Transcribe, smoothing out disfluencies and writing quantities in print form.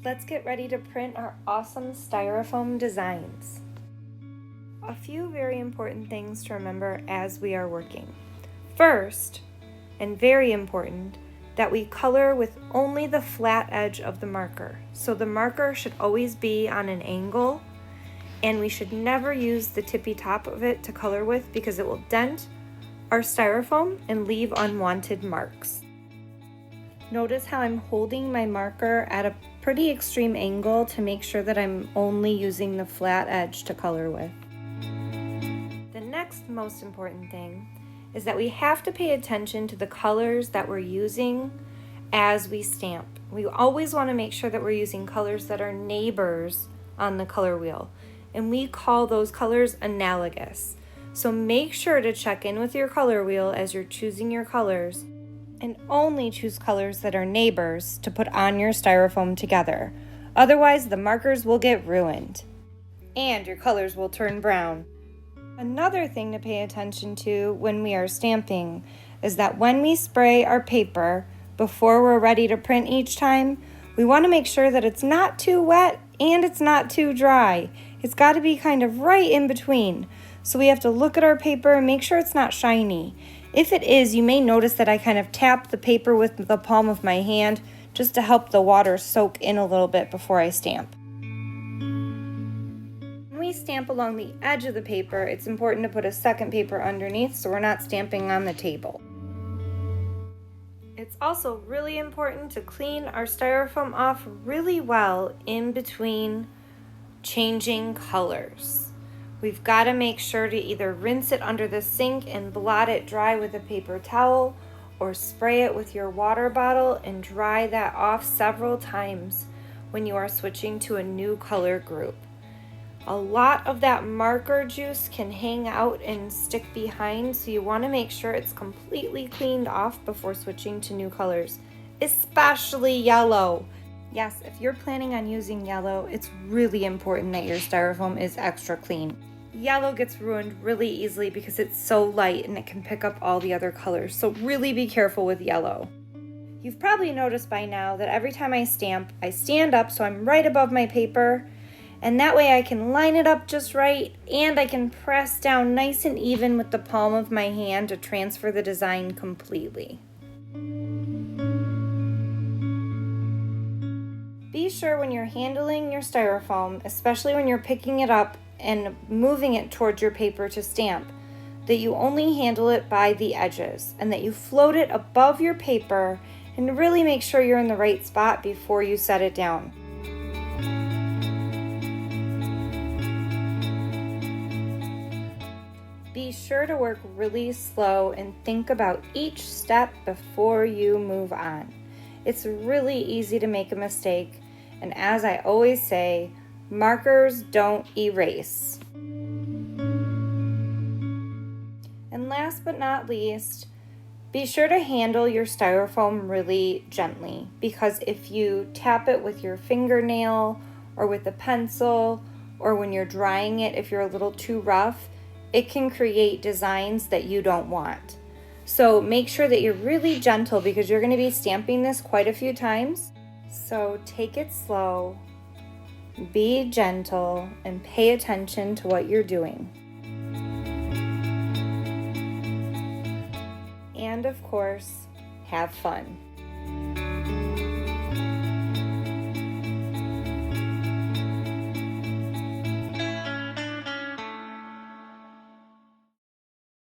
Let's get ready to print our awesome styrofoam designs. A few very important things to remember as we are working. First, and very important, that we color with only the flat edge of the marker. So the marker should always be on an angle, and we should never use the tippy top of it to color with because it will dent our styrofoam and leave unwanted marks. Notice how I'm holding my marker at a pretty extreme angle to make sure that I'm only using the flat edge to color with. The next most important thing is that we have to pay attention to the colors that we're using as we stamp. We always want to make sure that we're using colors that are neighbors on the color wheel, and we call those colors analogous. So make sure to check in with your color wheel as you're choosing your colors, and only choose colors that are neighbors to put on your styrofoam together. Otherwise, the markers will get ruined and your colors will turn brown. Another thing to pay attention to when we are stamping is that when we spray our paper before we're ready to print each time, we want to make sure that it's not too wet and it's not too dry. It's got to be kind of right in between. So we have to look at our paper and make sure it's not shiny. If it is, you may notice that I kind of tap the paper with the palm of my hand just to help the water soak in a little bit before I stamp. When we stamp along the edge of the paper, it's important to put a second paper underneath so we're not stamping on the table. It's also really important to clean our styrofoam off really well in between changing colors. We've got to make sure to either rinse it under the sink and blot it dry with a paper towel, or spray it with your water bottle and dry that off several times when you are switching to a new color group. A lot of that marker juice can hang out and stick behind, so you want to make sure it's completely cleaned off before switching to new colors, especially yellow. Yes, if you're planning on using yellow, it's really important that your styrofoam is extra clean. Yellow gets ruined really easily because it's so light and it can pick up all the other colors, so really be careful with yellow. You've probably noticed by now that every time I stamp, I stand up so I'm right above my paper, and that way I can line it up just right and I can press down nice and even with the palm of my hand to transfer the design completely. Be sure when you're handling your styrofoam, especially when you're picking it up and moving it towards your paper to stamp, that you only handle it by the edges and that you float it above your paper and really make sure you're in the right spot before you set it down. Be sure to work really slow and think about each step before you move on. It's really easy to make a mistake, and as I always say, markers don't erase. And last but not least, be sure to handle your styrofoam really gently, because if you tap it with your fingernail or with a pencil, or when you're drying it, if you're a little too rough, it can create designs that you don't want. So make sure that you're really gentle because you're going to be stamping this quite a few times. So take it slow, be gentle, and pay attention to what you're doing. And of course, have fun.